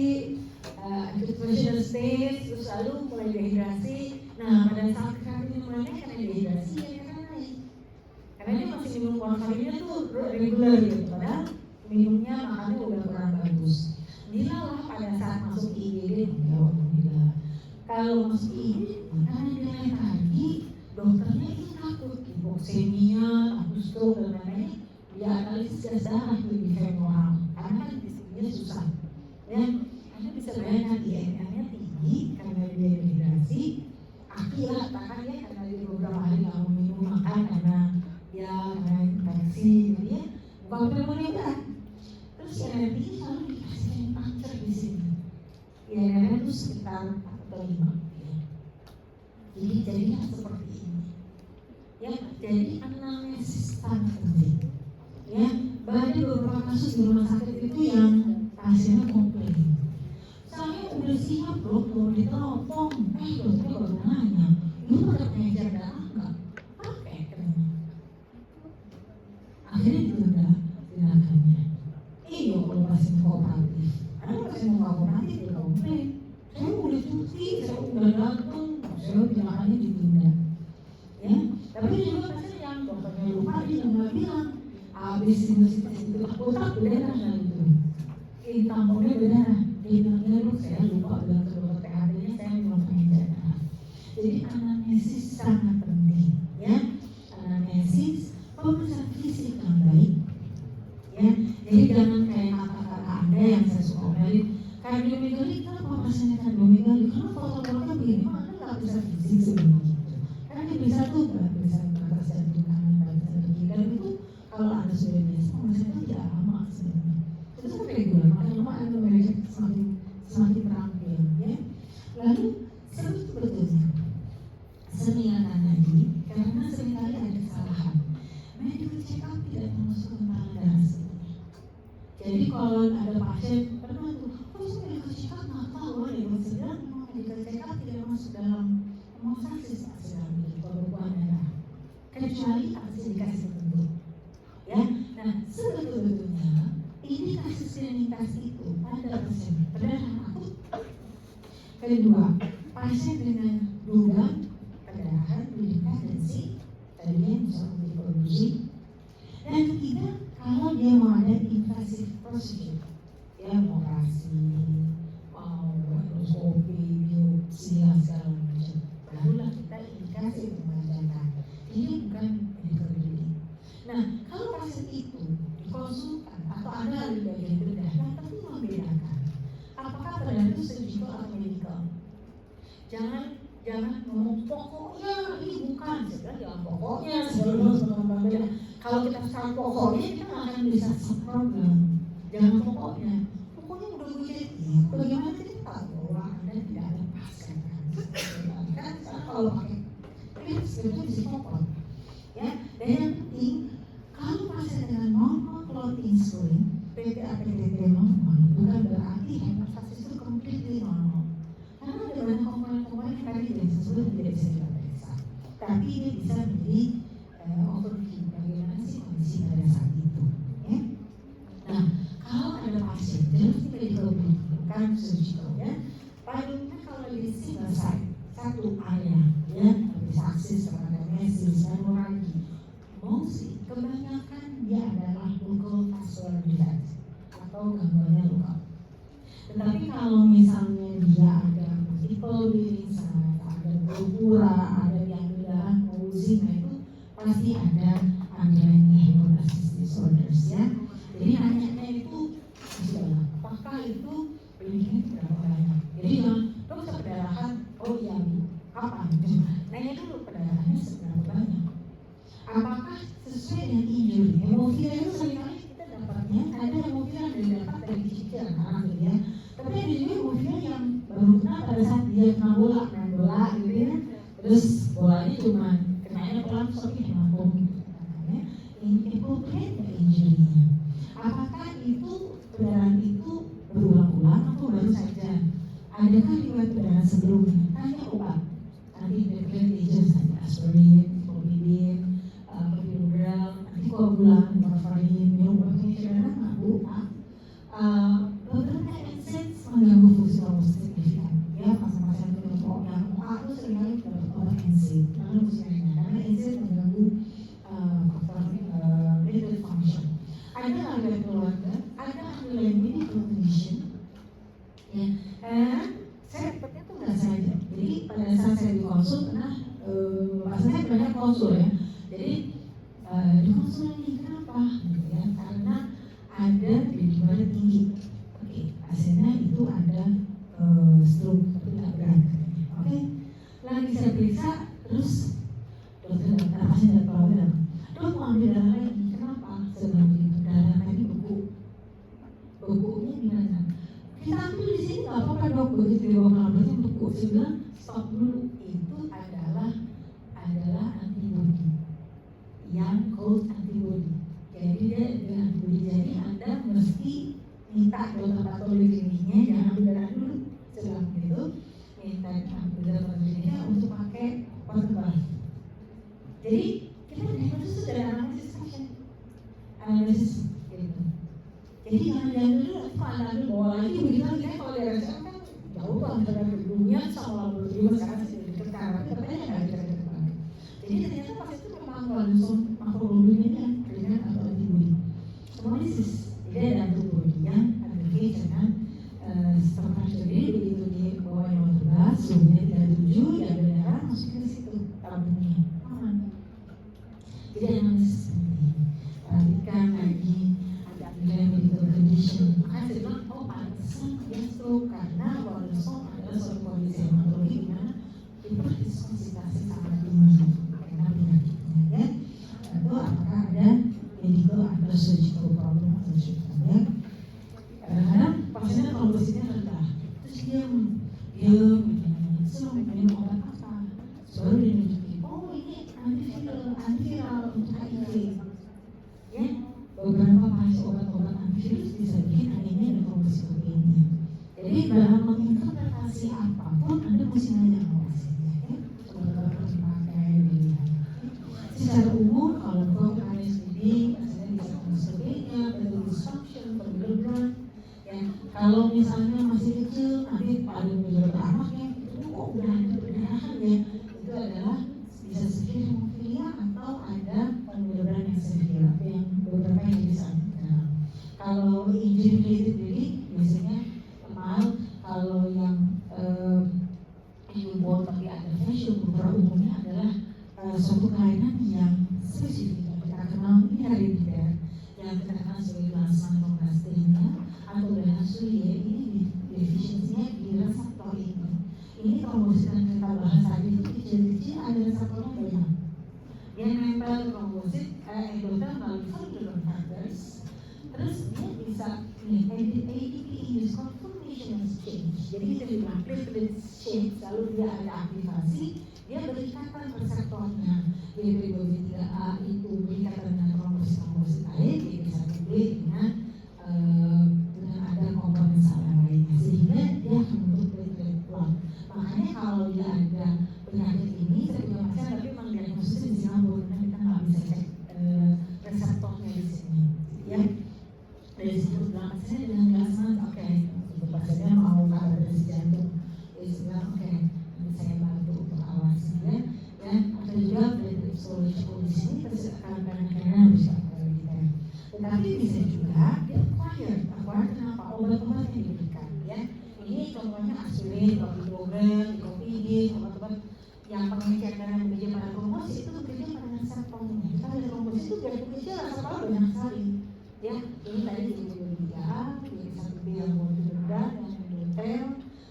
nutritional state, terus lalu mulai dehidrasi. Nah pada saat kekasih mulai karena dehidrasi ya karena dia masih minum warfarinnya tuh regular gitu, padahal minumnya makannya udah kurang bagus. Bilalah pada saat masuk IGD, kalau masuk IGD karena dia naik lagi, dokternya itu takut hipoksemia, takut stroke dan lain-lain. Dia analisis gas darah lebih femoral, karena kan di sini susah. Ya, Anda bisa bayangkan INR-nya tinggi karena dia dehidrasi, akibat bahkan dia karena dia beberapa hari nggak mau minum makan karena dia infeksi, jadi ya bukan pneumonia berat. Terus INR tinggi selalu dikasih puncture di sini. INR itu sekitar 4 atau 5. Ya. Jadi jadinya seperti ini. Ya, jadi anamnesis sangat penting. Ya, banyak beberapa kasus di rumah sakit itu yang pasiennya komplain. Saya udah siap loh, mau diteropong, dokter baru nanya, lu pakai pengejar darah nggak? Pakai katanya. Akhirnya ditunda tindakannya. Iya kalau pasien kooperatif, ada pasien kooperatif dia komplain. Saya udah cuti, saya udah datang, selalu tindakannya ditunda. Ya, tapi juga pasien yang dokternya lupa dia nggak bilang habis sinusitis itu otak berdarah kali itu. Ini tamponnya berdarah. Dia bilangnya lu saya lupa bilang ke dokter THT-nya saya belum pengen darah. Jadi anamnesis sangat penting, ya. Anamnesis, pemeriksaan fisik yang baik, ya. Jadi jangan kayak kata-kata Anda yang saya suka omelin. Kardiomegali kenapa pasiennya kardiomegali? Karena fotonya begini, kok Anda nggak bisa fisik sebelum gitu? Karena dia bisa tuh nggak bisa batas jantung kanan, batas jantung kiri. Dan itu kalau Anda sudah biasa, pemeriksaan itu tidak lama sebenarnya. Itu kan reguler, makanya Anda melihat semakin terampil, ya. Lalu sebetulnya semiakan lagi karena seringkali ada kesalahan. Medical check up tidak termasuk tentang darah sebetulnya. Jadi kalau ada pasien pernah tuh, saya medical check up nggak tahu ya, maksudnya memang medical check up tidak masuk dalam hemostasis sedang di pembekuan darah, kecuali harus dikasih tertentu. Ya, nah sebetulnya indikasi klinikas itu ada pasien perdarahan akut. Kedua, pasien dengan dugaan perdarahan tendensi tadinya bisa menjadi kondusif. Dan ketiga, kalau dia mau ada invasive procedure, ya mau operasi, mau endoskopi, biopsi, segala macam, barulah kita indikasi mengajarkan. Ini bukan medical review. Nah, kalau pasien itu dikonsultan atau ada di bagian bedah, yang penting membedakan apakah perdarahan itu surgical atau medical. Jangan ngomong pokoknya ini bukan, sebenarnya jangan pokoknya sebelum beda. Kalau kita sekarang pokoknya kita nggak akan bisa solve problem. Jangan pokoknya udah gue jadi. Bagaimana kita tahu bahwa Anda tidak ada pasien kan? Kalau pakai itu sebenarnya bisa pokok. Ya, dan yang penting kalau pasien dengan normal clotting scoring PTA-PTT normal bukan berarti hemostasis itu completely normal. Karena ada banyak komponen-komponen yang tadi yang sesuai tidak bisa kita periksa, tapi dia bisa menjadi overview bagaimana sih kondisi pada saat itu, ya. Nah, kalau ada pasien jelas kita dikabut bukan surgical, ya. Palingnya kalau di single site satu area, ya, bisa akses kepada mesis, hemoragi, mostly kebanyakan dia adalah local vascular defect atau gangguannya lokal. Tetapi kalau misalnya dia ada multiple bleeding site, ada purpura, ada yang darah pulsing, nah itu pasti ada underlying hemostasis disorders, ya. Jadi nanya itu sudah, apakah itu bleeding itu berapa banyak? Jadi jangan dokter perdarahan, oh iya Bu, kapan? Nanya dulu perdarahannya seberapa banyak. Apakah sesuai dengan injury? Hemofilia itu seringkali kita dapatnya ada hemofilia yang didapat dari kecil anak ya. Tapi ada juga hemofilia yang baru kena pada saat dia kena bola, main bola gitu ya. Terus bolanya cuma kenanya pelan tapi hematom gitu. Makanya inappropriate injury-nya. Apakah itu perdarahan itu berulang-ulang atau baru saja? Adakah riwayat perdarahan sebelumnya? Tanya obat. Nanti declared agents, nanti aspirin, clomidin, antikoagulan, warfarin, minum obatnya cedera nggak Bu? Beberapa NSAIDs mengganggu fungsi hormon signifikan. Ya, pasien-pasien kelompok yang itu seringkali dapat obat NSAID. Lalu fungsinya, karena NSAID mengganggu faktor lipid function. Ada riwayat keluarga, ada underlying medical condition. Ya, saya dapatnya tuh nggak saja. Jadi pada saat saya dikonsul, karena pasien banyak konsul ya. Jadi di konsul ini kenapa? Gitu ya, karena ada bilirubin tinggi. Oke, pasiennya itu ada stroke tapi tidak berat. Oke, lagi saya periksa terus dokter pasien datang, dok mau ambil darah lagi. Kenapa? Sebab itu darah tadi bekunya gimana? Kita ambil di sini nggak apa-apa dok, begitu dibawa ke laboratorium beku. Saya bilang stop dulu, itu adalah antibody yang cold antibody. Jadi dia dengan antibody, jadi Anda mesti minta dokter patologi kliniknya jangan ambil darah dulu setelah itu minta ambil darah kliniknya untuk pakai photograph. Jadi kita itu sudah analisis pasien, analisis gitu. Jadi jangan dulu kalau Anda ambil bawa lagi begitu kan kalau darah saya kan jauh tuh antara dunia sama laboratorium sekarang sudah dekat. suhunya 37, ya darah masukin ke situ tabungnya, aman. Jadi analisis penting. Perhatikan lagi ada medical condition. Makanya saya bilang, oh pantesan dia stroke karena water stroke adalah suatu kondisi hematologi di mana hiperviscositasi sangat tinggi karena penyakitnya, ya. Lalu apakah ada medical atau surgical problem atau surgical, ya. Kadang-kadang pasiennya trombositnya rendah, terus diam, selalu minum obat apa, baru dinunjukin, oh ini antiviral untuk HIV, ya. Beberapa pasien obat-obat antivirus bisa bikin anemia dan trombositopenia. Jadi dalam menginterpretasi apapun Anda mesti nanya sama pasiennya, ya. Obat-obat harus dipakai, dilihat. Secara umum kalau kau ASDD, pasiennya bisa trombositopenia, betul dysfunction, betul. Ya, kalau misalnya masih kecil, nanti ada beberapa anaknya itu udah ada perdarahan, ya. Itu adalah bisa severe hemofilia atau ada pengguguran yang severe, yang beberapa yang bisa. Kalau injury related bleeding biasanya mild. Kalau yang newborn tapi ada facial beberapa umumnya adalah suatu kelainan yang spesifik yang kita kenal ini herediter, yang kita kenal sebagai plasmatoblastenia atau Bernashulia. Ini defisiensinya di reseptor ini. Ini trombosit yang kita bahas tadi itu kecil-kecil, ada reseptornya banyak. Dia nempel trombosit endotel melalui follicular factors. Terus dia bisa ATP induced conformation change. Jadi kita bilang platelet change, lalu dia ada aktivasi, dia berikatan reseptornya. YP23A itu berikatan dengan trombosit lain, YP1B dengan ada komponen salah lainnya, sehingga dia akan membentuk platelet plug. Makanya kalau dia ada penyakit ini, saya punya pasien tapi memang diagnosisnya di Singapura karena kita nggak bisa cek reseptornya di sini, ya. Dari situ bilang saya dengan glasman, oke, itu pasiennya mau kardioversi jantung, itu bilang oke, nanti saya bantu untuk awasi, ya. Dan ada juga platelet storage di sini kadang-kadang harus kita. Tetapi bisa juga dia acquired kenapa? Obat-obat yang diberikan, ya. Ini contohnya aspirin, clopidogrel, icovigin, obat-obat yang pengecekan darah bekerja pada trombosit itu bekerja pada reseptornya. Kita ada trombosit itu biar kecil reseptornya banyak sekali, ya. Ini tadi YP23A, YP1B yang rendah dan endotel,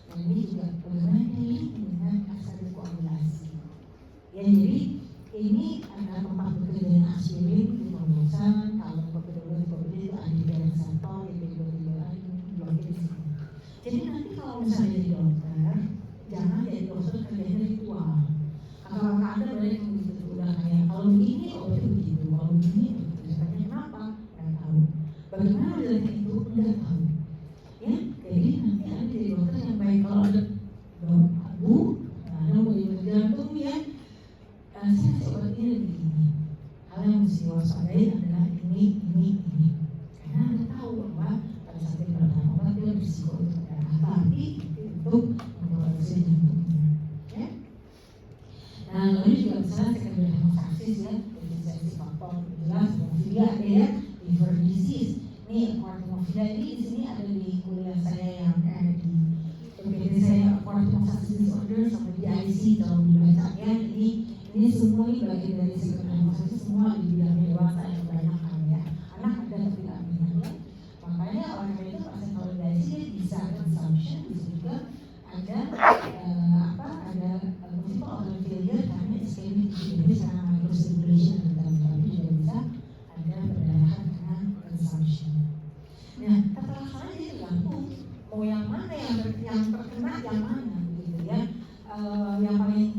dan ini juga bagaimana ini dengan asal koagulasi. Ya, jadi ini adalah tempat bekerja aspirin di trombosan. Kalau clopidogrel itu ada di reseptor, YP23A blokir di sini. Jadi nanti kalau misalnya jadi dokter, jangan jadi dokter kerjanya ritual. Kalau Anda boleh begitu, udah kayak kalau begini obatnya begitu, kalau begini begitu. Kenapa? Nggak tahu. Bagaimana menjelaskan itu? Nggak tahu. Ya, jadi nanti ada jadi dokter yang baik. Kalau ada Bu, ada mau jadi jantung, ya. Saya kasih obatnya begini. Hal yang mesti waspadai adalah ini. Karena Anda tahu bahwa pada saat dia pertama obat dia berisiko untuk darah, tapi untuk memproduksi jantungnya, ya. Nah, lalu juga misalnya secondary hemostasis, ya, defisiensi faktor jelas hemofilia ada, ya, liver disease. Ini hemofilia ini di sini ada di kuliah saya yang di PPT saya, hemostasis disorder sama di IC kalau dibaca, ya. Ini semua ini bagian dari secondary hemostasis, semua di bidangnya dewasa yang banyak kan, ya. Anak ada tapi tidak banyak, ya. Makanya oleh karena itu pasien validasi dia bisa consumption, bisa juga ada multiple organ failure karena ischemic, jadi secara microcirculation tapi juga bisa ada perdarahan karena consumption. Nah, tata laksana jadi tergantung mau yang mana yang terkena yang mana, gitu, ya. Yang paling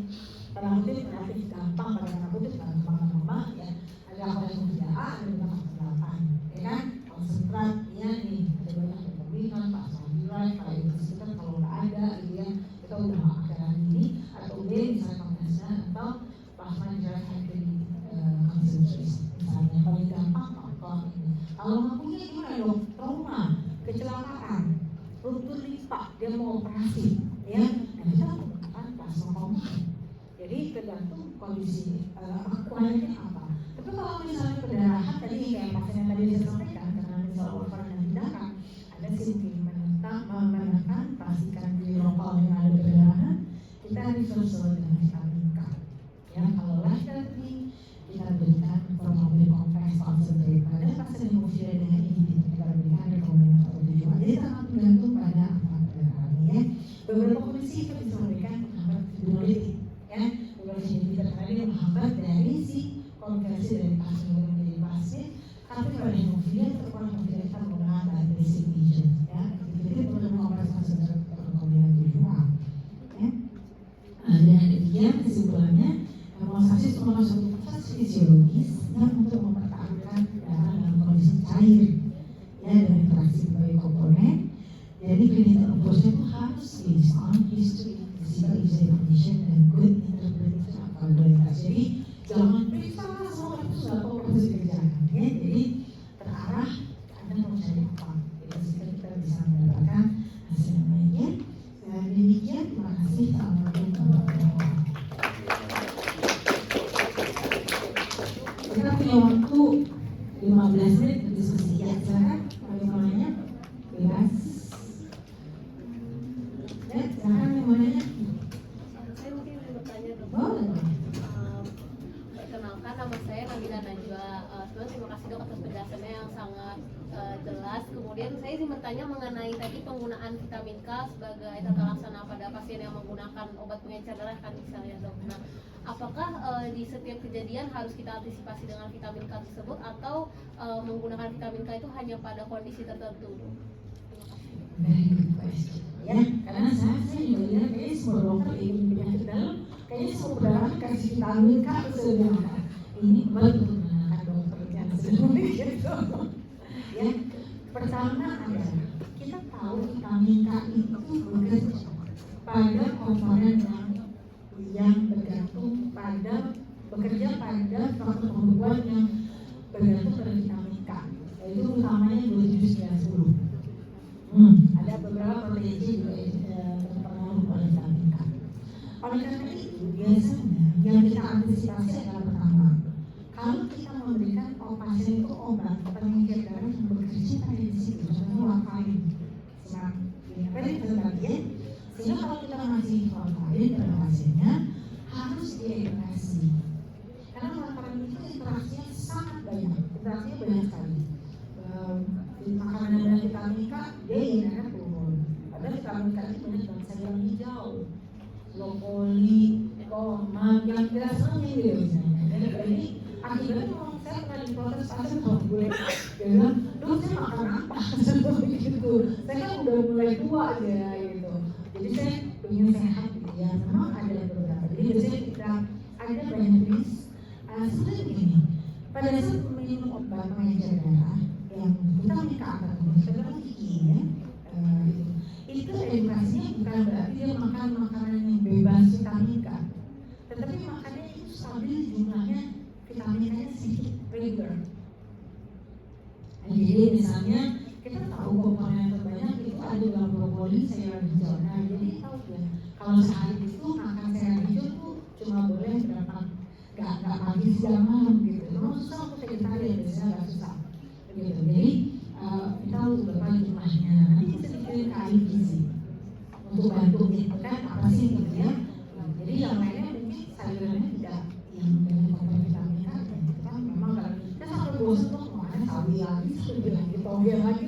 relatif gampang pada anak kutip gampang, ya. Ada faktor A, ada faktor 8, ya kan? Konsentrat, ya, nih ada banyak pembimbingan, kalau itu sekitar kalau nggak ada, gitu, ya, kita udah akan ini atau B misalnya kombinasi atau plasma derived hybrid concentrates, misalnya paling gampang faktor ini. Kalau nggak punya gimana dong? Trauma, kecelakaan, ruptur limpa, dia mau operasi, ya. Nah, kita menggunakan plasma konvalesen. Jadi tergantung kondisi akuarnya apa. Tapi kalau misalnya perdarahan tadi kayak pasien yang tadi saya sampaikan, karena misalnya warfarin dan darah, ada simpul menekan pastikan di lokal yang ada perdarahan, pada hemofilia atau orang hemofilia kita menggunakan anti-basic agent, ya. Jadi perlu mengoperasikan secara protokolnya tujuan, ya. Dan demikian kesimpulannya, hemostasis merupakan suatu proses fisiologis yang untuk mempertahankan darah dalam kondisi cair, ya, dengan interaksi berbagai komponen. Jadi clinical approach-nya itu harus based on history, physical user condition, dan good interpretation of probabilitas. Jadi jangan periksa semua itu sudah tahu harus dikerjakan, ya. Jadi terarah Anda mau cari apa, itu sehingga kita bisa mendapatkan hasil yang baik, ya. Dan demikian, terima kasih. Assalamualaikum warahmatullahi wabarakatuh. Kita punya waktu 15 menit berdiskusi, ya. Silakan, ada yang mau nanya? Bebas. Ya, silakan yang mau nanya. Saya mungkin ingin bertanya, Dok. Boleh. Perkenalkan, nama saya Nabila Najwa. Sebenarnya terima kasih, Dok, atas penjelasannya yang sangat jelas. Kemudian saya ingin bertanya mengenai tadi penggunaan vitamin K sebagai tata laksana pada pasien yang menggunakan obat pengencer darah kan misalnya, Dok. Nah, apakah di setiap kejadian harus kita antisipasi dengan vitamin K tersebut atau menggunakan vitamin K itu hanya pada kondisi tertentu, Dok? Very good question. Ya, karena saya juga lihat kayaknya semua dokter ingin penyakit dalam, kayaknya semua darah kasih vitamin K sebenarnya. Ini baru untuk menenangkan dokter yang sebelumnya gitu. Ya, pertama adalah kita tahu vitamin K itu bekerja pada komponen yang bergantung pada bekerja pada faktor pembuat yang bergantung pada vitamin K, yaitu utamanya 2790. Ada beberapa protein juga terpengaruh oleh vitamin K. Oleh karena itu, biasanya yang kita antisipasi adalah pertama, kalau kita memberikan pasien itu obat pengencer darah yang bekerja pada di situ, contohnya warfarin, sehingga kalau kita ngasih warfarin pada pasiennya harus diedukasi, karena warfarin itu interaksinya sangat banyak, interaksinya banyak sekali. Makanan dengan vitamin K, dia inginnya turun. Padahal vitamin K itu banyak dalam sayuran hijau, brokoli, tomat, yang kita senangin gitu misalnya. Jadi akibatnya memang saya pernah diprotes pasien kalau boleh, dia bilang, "Dok, saya makan apa?" Seperti gitu. Saya kan udah mulai tua ya gitu. Jadi saya ingin sehat gitu ya. Memang ada beberapa. Jadi biasanya kita ada banyak jenis. Sebenarnya begini, pada saat minum obat pengencer darah yang vitamin K akan sebenarnya ya, itu edukasinya bukan berarti dia makan makanan yang bebas vitamin K, tetapi makannya itu stabil jumlahnya vitamin K-nya sedikit regular. Jadi misalnya kita tahu komponen yang terbanyak itu ada dalam brokoli, sayuran hijau. Nah jadi tahu ya kalau sehari itu makan sayuran hijau itu cuma boleh berapa, nggak pagi siang malam gitu. Memang susah untuk vegetarian, biasanya nggak susah. Gitu. Jadi kita tahu berapa jumlahnya. Nanti bisa dikirim ke ahli gizi untuk bantu gitu kan apa sih gitu ya. Jadi yang lainnya mungkin sayurannya tidak yang banyak komponen vitamin K gitu kan. Memang kalau kita sampai bosan tuh kemana sawi lagi, toge lagi.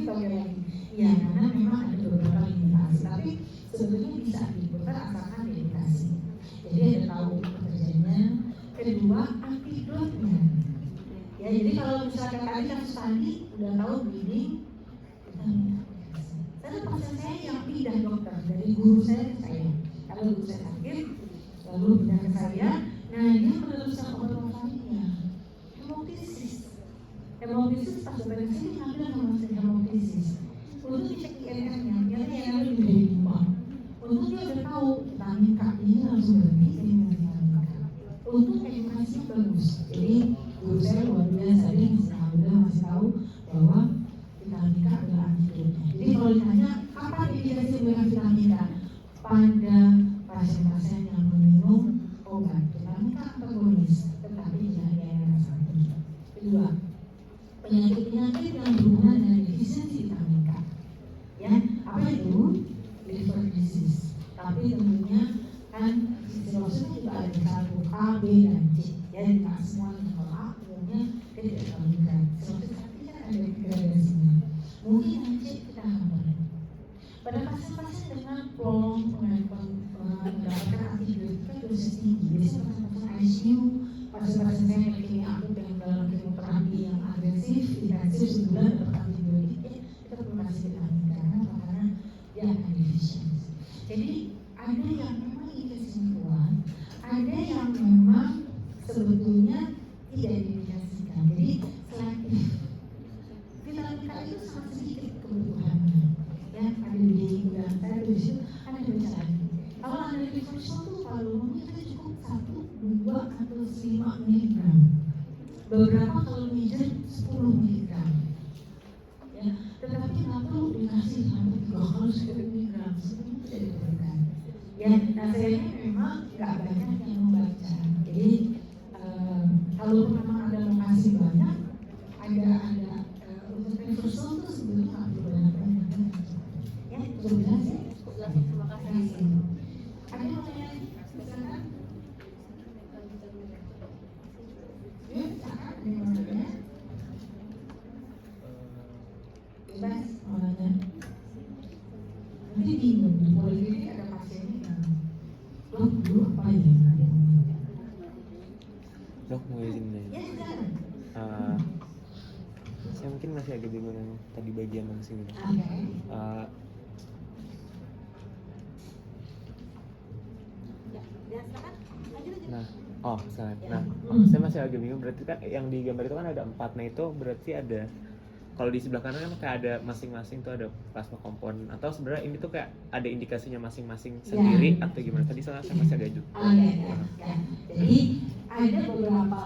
Ya karena memang ada beberapa limitasi. Tapi sebetulnya bisa diputar asalkan limitasi. Jadi ada tahu pekerjaannya. Kedua, antidotnya. Ya, jadi kalau misalkan tadi kasus tadi udah tahu bleeding, saya pasien saya yang pindah dokter dari guru saya ke saya. Kalau guru saya sakit, lalu pindah ke saya. Nah, dia meneruskan obat warfarinnya. Hemoptisis pas dokter ke sini ngambil nomor hemoptisis. Untuk dicek INR-nya, ternyata INR lebih dari 5. Untuk dia udah tahu vitamin K ini langsung berhenti dari vitamin K. Untuk edukasinya bagus. Jadi guru saya luar biasa, dia masih tahu bahwa vitamin K adalah antidotnya. Jadi kalau ditanya kapan indikasi dengan vitamin K, pada pasien-pasien yang meminum obat vitamin K antagonis, tetapi tidak ada yang sangat tinggi. Kedua, penyakit-penyakit yang berhubungan dengan defisiensi vitamin K. Ya, apa itu? Liver disease. Tapi tentunya kan cirrhosis juga ada satu A, B, dan C. Ya, tidak semua kalau A umumnya dia tidak terlalu berat. Cirrhosis tapi kan ada gradasinya. Mungkin yang C kita hambur. Pada pasien-pasien dengan prolong mendapatkan antibiotika dosis tinggi, biasanya pasien-pasien ICU, pasien-pasien saya yang akut yang dalam kemoterapi yang agresif, intensif sebulan dapat antibiotik, kita perlu kasih vitamin karena dia akan deficiency. Jadi ada yang memang indikasinya kuat, ada yang memang sebetulnya tidak diindikasikan. Jadi selektif. Vitamin K itu sangat sedikit kebutuhannya. Ya, ada di bulan saya di situ ada bicara. Kalau ada di tuh kalau kita cukup 1, 2 atau 5 miligram. Beberapa kalau mijat 10 miligram. Ya, tetapi nggak perlu dikasih sampai 3 kali 10 miligram. Sebenarnya tidak diperlukan. Ya, nah saya ini memang nggak banyak yang membaca. Jadi kalau memang ada lokasi banyak, ada untuk reversal itu sebetulnya nggak perlu banyak. Ya, itu jelas ya. Terima kasih. Ada yang mau tanya? Silakan. Ya, silakan. Ada yang mau tanya? Bebas mau tanya. Nanti bingung, mulai ini ada pasiennya. Dok, dulu apa ya? Dok, mau izin nih. Ya, silakan. Saya mungkin masih agak bingung yang tadi bagian yang sini. Oke. Ya silakan. Lanjut aja. Nah, saya masih agak bingung. Berarti kan yang di gambar itu kan ada 4. Nah itu berarti ada, kalau di sebelah kanan kan kayak ada masing-masing tuh ada plasma komponen, atau sebenarnya ini tuh kayak ada indikasinya masing-masing sendiri atau gimana? Tadi soalnya saya masih agak jujur. Ya. Jadi ada beberapa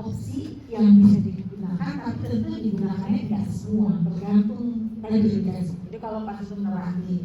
opsi yang bisa digunakan, tapi tentu digunakannya tidak semua, tergantung tadi indikasi. Jadi kalau pasien terapi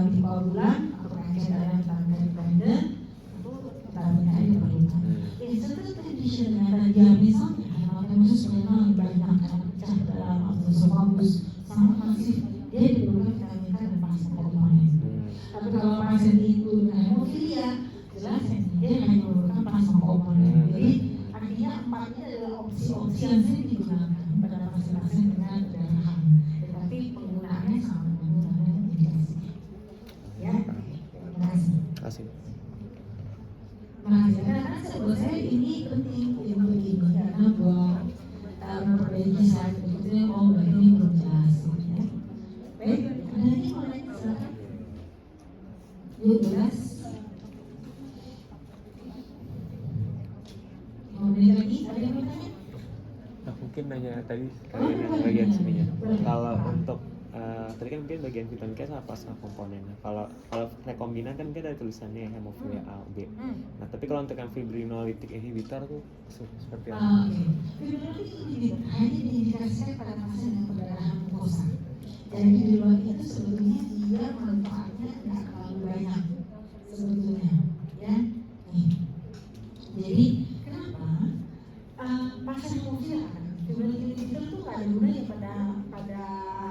di koagulan atau kajian darah tanda independen itu vitamin A diperlukan. In certain condition ya misalnya hematemesis memang banyak karena pecah dalam autosomalus sangat masif, dia diperlukan vitamin K dan plasma komponen. Tapi kalau pasien itu dengan hemofilia, jelas dia hanya memerlukan plasma komponen. Jadi artinya 4 ini adalah opsi-opsi yang sering digunakan pada pasien-pasien dengan perdarahan. Tetapi penggunaannya sangat menggunakan indikasi. Ya, terima kasih. Kasih. Makasih, karena buat saya ini penting untuk ini karena buat memperbaiki slide berikutnya. Ini belum jelas ya. Baik, ada lagi mau nanya silakan. Yuk, jelas. Mau nanya lagi? Ada yang mau tanya? Nah mungkin nanya tadi kalian yang bagian sininya. Kalau untuk tadi kan mungkin bagian vitamin K sama plasma komponen. Kalau rekombinan kan mungkin ada tulisannya hemofilia A, B. Nah tapi kalau untuk yang fibrinolytic inhibitor tuh seperti apa? Fibrinolytic inhibitor hanya diindikasikan pada pasien yang perdarahan mukosa. Jadi di luar itu sebetulnya dia manfaatnya nggak terlalu banyak sebetulnya, ya. Jadi kenapa pasien hemofilia fibrinolytic inhibitor itu nggak ada gunanya pada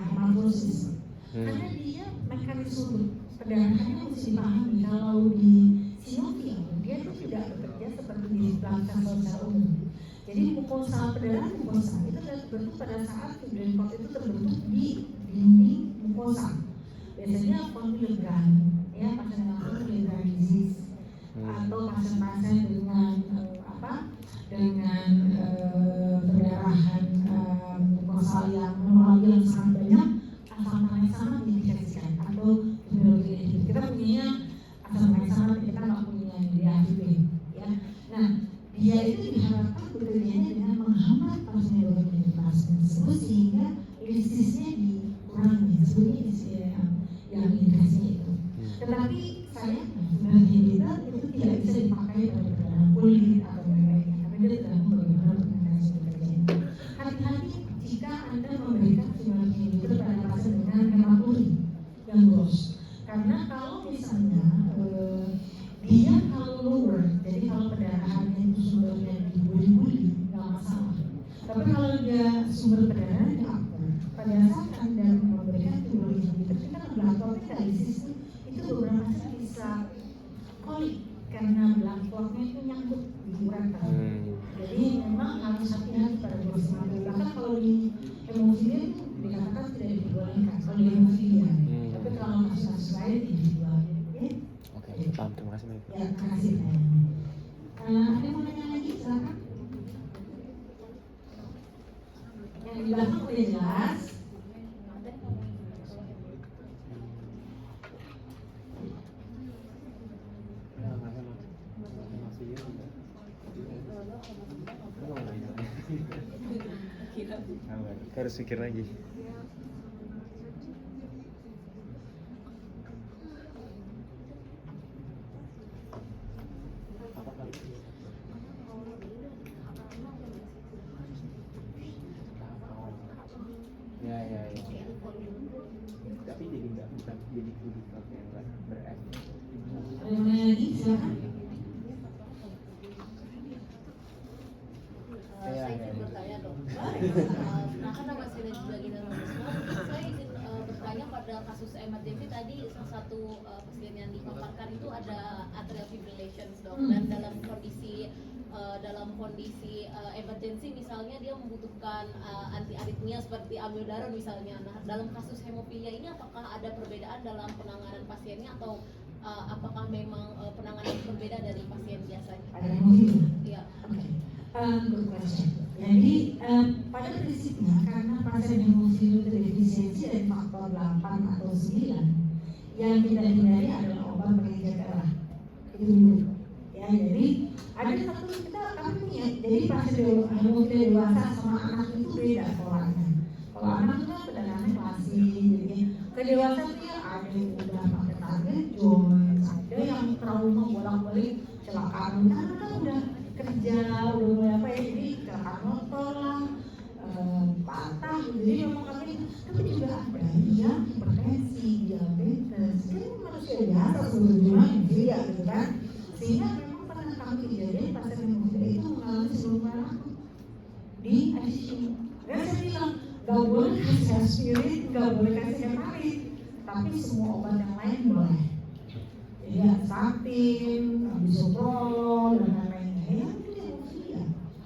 hematosis, karena dia mekanisme perdarahannya mesti dipahami. Kalau di sinofil dia itu tidak bekerja seperti di plasma sel umum. Jadi mukosa perdarahan mukosa itu terbentuk pada saat fibrin itu terbentuk di dinding mukosa. Biasanya Von-Willebrand, ya pasien yang Von-Willebrand disease atau pasien-pasien dengan perdarahan mukosa yang sangat banyak, asam manis sama diindikasikan atau fibrinolytic inhibitor. Kita punya asam manis sama, kita nggak punya DHB, ya. Nah, dia itu diharapkan bekerjanya dengan menghambat pasien tersebut sehingga listisnya dikurangi. Sebenarnya yang indikasinya itu. Tetapi sayangnya fibrinolytic inhibitor itu tidak bisa dipakai pada perdarahan kulit atau lain-lainnya, karena dia tergantung bagaimana mekanisme bekerjanya. Hati-hati jika Anda memberikan fibrinolytic inhibitor pada pasien dengan hematuri yang gross, karena kalau misalnya dia kalau lower, jadi kalau perdarahannya itu sumbernya di buli-buli nggak masalah. Tapi kalau dia sumber perdarahan di upper, pada saat Anda memberikan fibrinolytic inhibitor, kita blood clotnya dari sisi itu beberapa kali bisa kolik karena blood clotnya itu nyangkut di ureter. Jadi memang harus hati-hati pada proses hematuri. Bahkan kalau di hemofilia itu dikatakan tidak diperbolehkan kalau di hemofilia. Tapi kalau kasus-kasus lain individual, ya. Oke, paham. Terima kasih banyak. Ya, terima kasih. Ada yang mau nanya lagi? Silakan. di belakang udah jelas. Harus pikir lagi. Ya. Tapi jadi nggak bukan jadi kulit yang nggak berefek. Ada yang nanya lagi? Silakan. Saya izin bertanya dong. Nah, karena masih ada juga generalisme, saya izin bertanya pada kasus emergency tadi salah satu pasien yang dipaparkan itu ada atrial fibrillation dok, dan dalam kondisi emergency misalnya dia membutuhkan anti aritmia seperti amiodaron misalnya. Nah, dalam kasus hemofilia ini apakah ada perbedaan dalam penanganan pasiennya atau apakah memang penanganan berbeda dari pasien biasanya? Ada hemofilia? Iya. Oke. Good question. Jadi pada prinsipnya karena pasien hemofilia defisiensi dari faktor 8 atau 9, yang kita hindari adalah obat pengencer darah. Itu dulu. Ya, jadi ada satu kami punya. Jadi pasien hemofilia dewasa sama anak itu beda polanya. Kalau anak itu kan penanganannya klasik, jadi kedewasaan dia ada yang udah pakai target joint, ada yang trauma bolak-balik kecelakaan, karena kan udah kerja, udah mulai apa ya, jadi kecelakaan motor lah, patah, jadi memang kami, tapi juga ada yang hipertensi, diabetes, kan manusia biasa sebelumnya dia gitu kan, sehingga memang pernah kami kejadian pasien hemofilia itu mengalami seluruh akut di ICU. Dan saya bilang, gak boleh kasih aspirin, gak boleh kasih heparin, tapi semua obat yang lain boleh. Ya, statin, bisoprolol, dan lain-lainnya. Ya, itu hemofilia.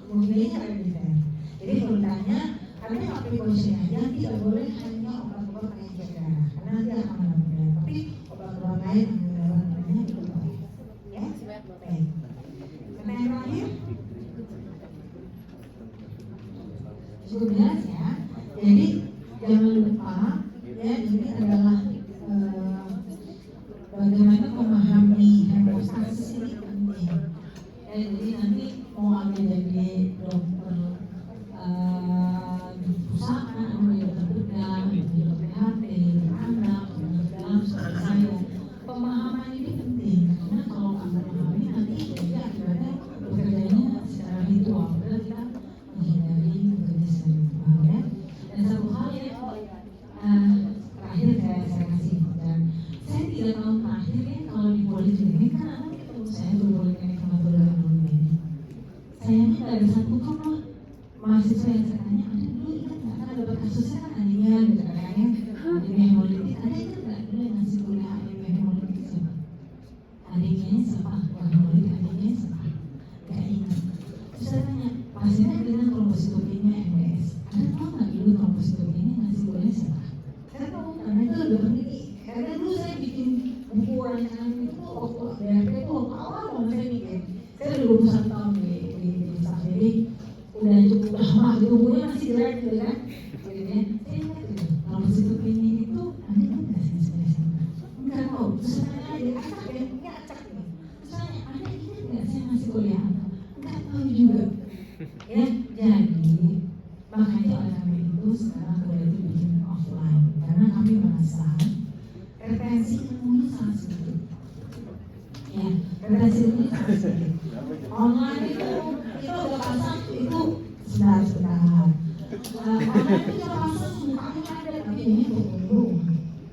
Hemofilianya herediter. Jadi kalau ditanya, kami pakai polisi aja, tidak boleh hanya obat-obat pengencer darah, karena nanti akan menambah. Tapi obat-obat lain yang lainnya itu boleh. Ya, baik. Pertanyaan terakhir? Cukup jelas ya. Jadi jangan lupa ya, ini adalah bagaimana memahami hemostasis ini penting. Ya, jadi nanti mau ambil jadi dokter perusahaan, dokter bedah, dokter PHT, anak, dokter dalam seperti saya. Pemahaman ini penting karena kalau nggak memahami nanti jadi akibatnya bekerjanya secara ritual. Padahal kita menghindari bekerja secara ritual ya. Dan satu hal yang terakhir saya kasih, dan saya 3 tahun terakhir ya kalau di poliklinik kan anak ketemu saya di poliklinik hematologi ini. Saya ini nggak ada satu pun loh mahasiswa yang saya tanya, ada dulu ingat nggak kan ada kasusnya kan anemia gitu kan ya, anemia hemolitik, ada ingat nggak dulu yang ngasih kuliah anemia hemolitik siapa? Anemianya siapa? Wah, hemolitik anemianya siapa? Nggak ingat. Terus saya tanya, pasiennya dengan trombositopenia MS, ada tahu nggak dulu trombositopenia ngasih kuliah siapa? Saya tahu karena itu udah peneliti. Karena dulu saya bikin buku rancangan itu waktu BRP itu awal saya bikin. Saya udah 21 tahun di desa, jadi udah cukup lama gitu, bukunya masih jelek gitu kan. Jadinya saya ingat gitu, trombositopenia itu ada nggak sih sebenarnya? Enggak tahu. Terus saya tanya lagi, acak ya, ini acak nih. Terus saya tanya, ada ingat nggak saya ngasih kuliah apa? Enggak tahu juga. Ya, jadi makanya oleh kami itu sekarang kuliah itu bikin offline, karena kami merasa retensi ilmunya sangat sedikit. Ya, retensi ilmunya sangat sedikit. Online itu udah pasang itu sebentar. Online itu udah pasang mukanya ada tapi ini tunggu.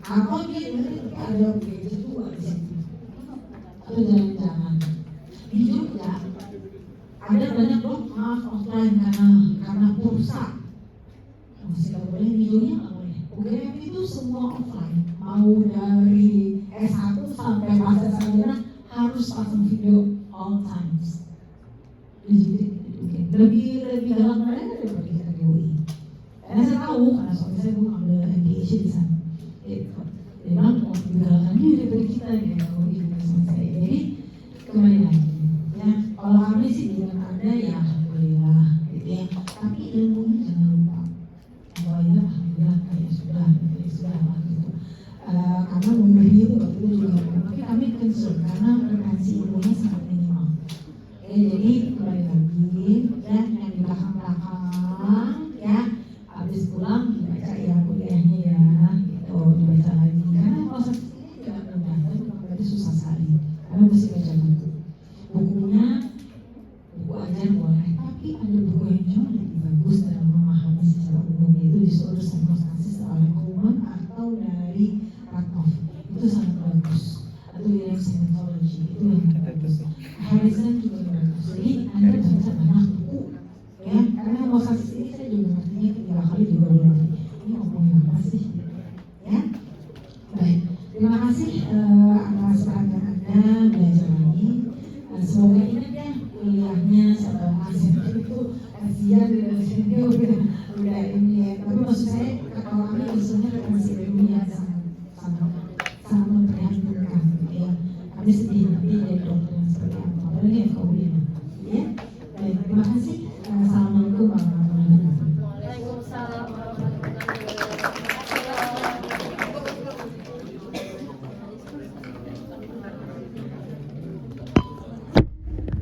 Atau dia dengerin tapi ada gadget tua di situ. Atau jangan-jangan di Jogja ada banyak dok maaf offline karena pulsa. Masih nggak boleh, videonya nggak boleh. UGM itu semua offline, mau dari S1 sampai masa sarjana harus pasang video all times. Lebih dalam mereka daripada kita di UI. Karena saya tahu, karena suami saya ambil MBA di sana. Memang mau digalakkan diri daripada kita ya kalau di sama saya. Jadi kembali lagi, ya kalau kami sih dengan Anda ya alhamdulillah, gitu ya. Tapi ilmunya jangan lupa. jadi kembali lagi dan yang di belakang ya, habis pulang dibaca ya kuliahnya ya, gitu dibaca lagi. Karena proses ini tidak mudah, tapi bukan berarti susah sekali. Karena mesti baca bukunya, buku ajar boleh, tapi ada buku yang jauh lebih bagus dalam memahami secara umum, yaitu Disorder Psychosis oleh Coleman atau dari Ratnoff. Itu sangat bagus. Atau dari Psychology itu yang bagus. Harrison juga bagus. Jadi Anda baca banyak buku, ya. Karena homoseksualitas ini saya juga ngertinya 3 kali juga belum ngerti. Ini ngomongin apa sih? Ya. Baik. Terima kasih atas perhatian Anda, belajar lagi. Semoga ingat ya kuliahnya sama asing itu kasihan dia udah ini ya. Tapi maksud saya kalau kami usulnya referensi dunia sangat memprihatinkan ya. Kami sedih nanti dari dokter yang seperti apa. Apalagi